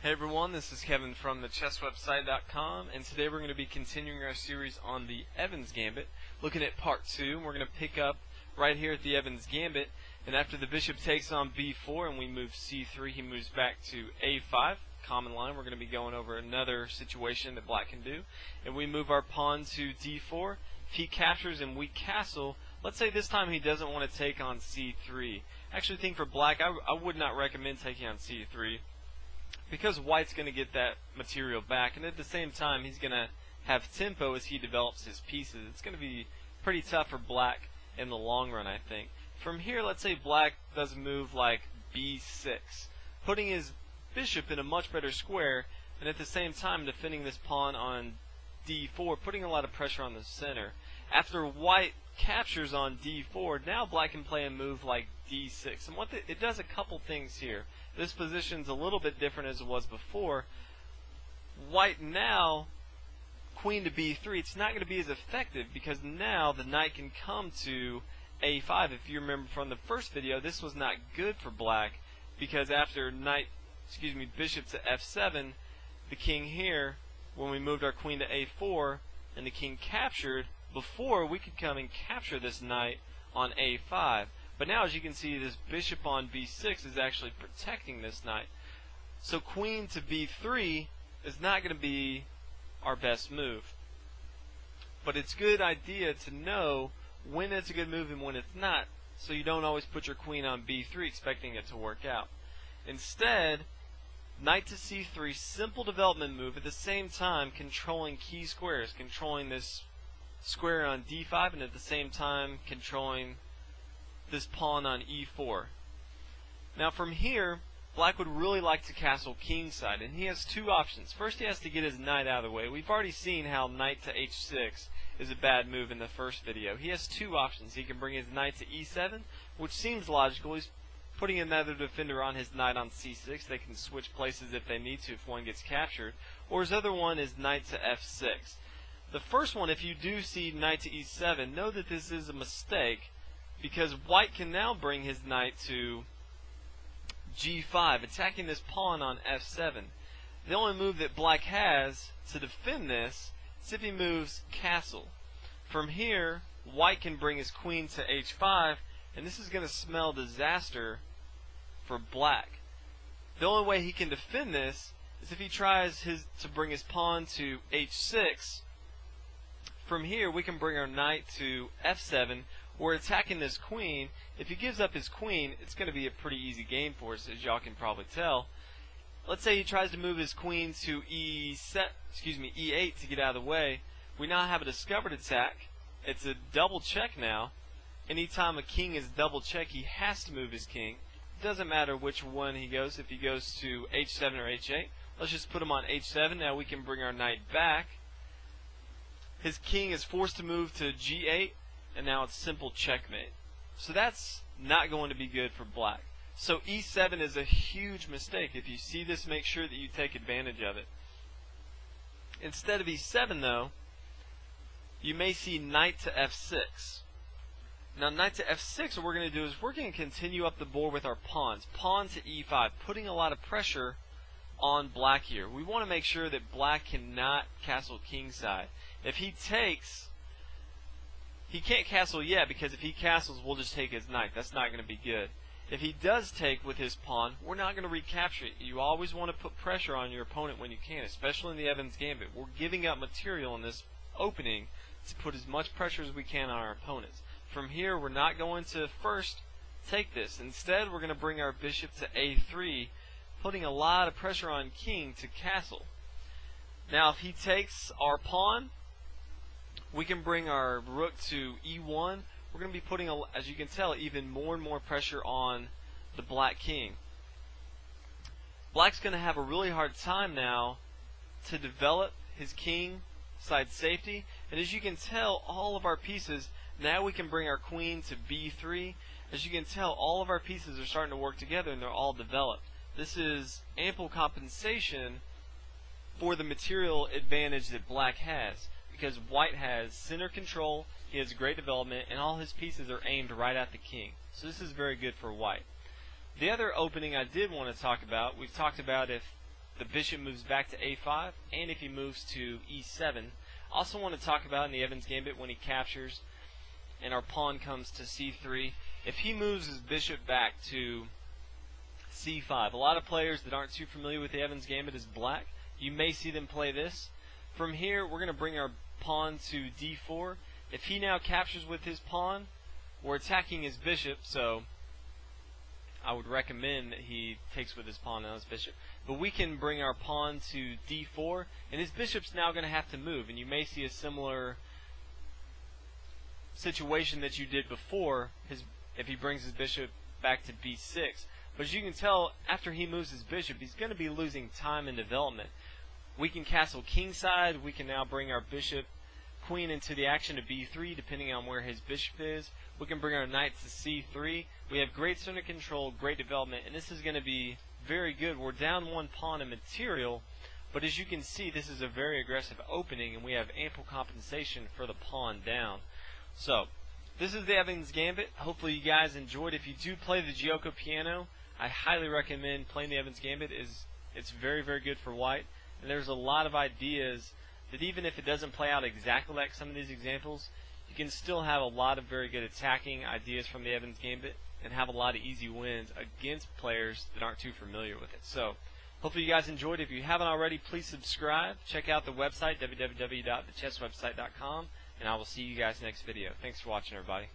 Hey everyone, this is Kevin from the chesswebsite.com, and today we're going to be continuing our series on the Evans Gambit, looking at part 2. We're going to pick up right here at the Evans Gambit, and after the bishop takes on b4 and we move c3, he moves back to a5, common line. We're going to be going over another situation that black can do, and we move our pawn to d4. If he captures and we castle, let's say this time he doesn't want to take on c3. I actually think for black, I would not recommend taking on c3, because white's going to get that material back, and at the same time he's going to have tempo as he develops his pieces. It's going to be pretty tough for black in the long run, I think. From here, let's say black does a move like b6, putting his bishop in a much better square, and at the same time defending this pawn on d4, putting a lot of pressure on the center. After white captures on d4, now black can play a move like d6, and it does a couple things here. This position's a little bit different as it was before. White now, queen to b3, it's not going to be as effective because now the knight can come to a5. If you remember from the first video, this was not good for black because after bishop to f7, the king here, when we moved our queen to a4 and the king captured, before we could come and capture this knight on a5. But now, as you can see, this bishop on b6 is actually protecting this knight. So queen to b3 is not going to be our best move. But it's a good idea to know when it's a good move and when it's not, so you don't always put your queen on b3 expecting it to work out. Instead, knight to c3, simple development move, at the same time controlling key squares, controlling this square on d5 and at the same time controlling this pawn on e4. Now from here, black would really like to castle kingside, and he has two options. First, he has to get his knight out of the way. We've already seen how knight to h6 is a bad move in the first video. He has two options. He can bring his knight to e7, which seems logical. He's putting another defender on his knight on c6. They can switch places if they need to if one gets captured. Or his other one is knight to f6. The first one, if you do see knight to e7, know that this is a mistake, because white can now bring his knight to g5, attacking this pawn on f7. The only move that black has to defend this is if he moves castle. From here, white can bring his queen to h5, and this is going to smell disaster for black. The only way he can defend this is if he tries to bring his pawn to h6. From here, we can bring our knight to f7. We're attacking this queen. If he gives up his queen, it's going to be a pretty easy game for us, as y'all can probably tell. Let's say he tries to move his queen to e8 to get out of the way. We now have a discovered attack. It's a double check now. Anytime a king is double check, he has to move his king. It doesn't matter which one he goes. If he goes to h7 or h8, let's just put him on h7. Now we can bring our knight back. His king is forced to move to g8. And now it's simple checkmate. So that's not going to be good for black. So e7 is a huge mistake. If you see this, make sure that you take advantage of it. Instead of e7 though, you may see knight to f6. Now knight to f6, what we're going to do is we're going to continue up the board with our pawns. Pawn to e5, putting a lot of pressure on black here. We want to make sure that black cannot castle kingside. If he takes, he can't castle yet, because if he castles, we'll just take his knight. That's not going to be good. If he does take with his pawn, we're not going to recapture it. You always want to put pressure on your opponent when you can, especially in the Evans Gambit. We're giving up material in this opening to put as much pressure as we can on our opponents. From here, we're not going to first take this. Instead, we're going to bring our bishop to a3, putting a lot of pressure on king to castle. Now, if he takes our pawn, we can bring our rook to e1. We're going to be putting, as you can tell, even more and more pressure on the black king. Black's going to have a really hard time now to develop his king side safety. And as you can tell, all of our pieces, now we can bring our queen to b3. As you can tell, all of our pieces are starting to work together and they're all developed. This is ample compensation for the material advantage that black has, because white has center control, he has great development, and all his pieces are aimed right at the king. So this is very good for white. The other opening I did want to talk about, we've talked about if the bishop moves back to a5, and if he moves to e7. Also want to talk about in the Evans Gambit when he captures and our pawn comes to c3, if he moves his bishop back to c5. A lot of players that aren't too familiar with the Evans Gambit as black, you may see them play this. From here, we're going to bring our pawn to d4. If he now captures with his pawn, we're attacking his bishop, so I would recommend that he takes with his pawn and his bishop. But we can bring our pawn to d4, and his bishop's now going to have to move, and you may see a similar situation that you did before if he brings his bishop back to b6. But as you can tell, after he moves his bishop, he's going to be losing time in development. We can castle kingside. We can now bring our bishop queen into the action to b3, depending on where his bishop is. We can bring our knight to c3. We have great center control, great development, and this is going to be very good. We're down one pawn in material, but as you can see, this is a very aggressive opening, and we have ample compensation for the pawn down. So, this is the Evans Gambit. Hopefully you guys enjoyed. If you do play the Gioco piano, I highly recommend playing the Evans Gambit. It's very, very good for white, and there's a lot of ideas that even if it doesn't play out exactly like some of these examples, you can still have a lot of very good attacking ideas from the Evans Gambit and have a lot of easy wins against players that aren't too familiar with it. So, hopefully you guys enjoyed. If you haven't already, please subscribe. Check out the website, www.thechesswebsite.com, and I will see you guys next video. Thanks for watching, everybody.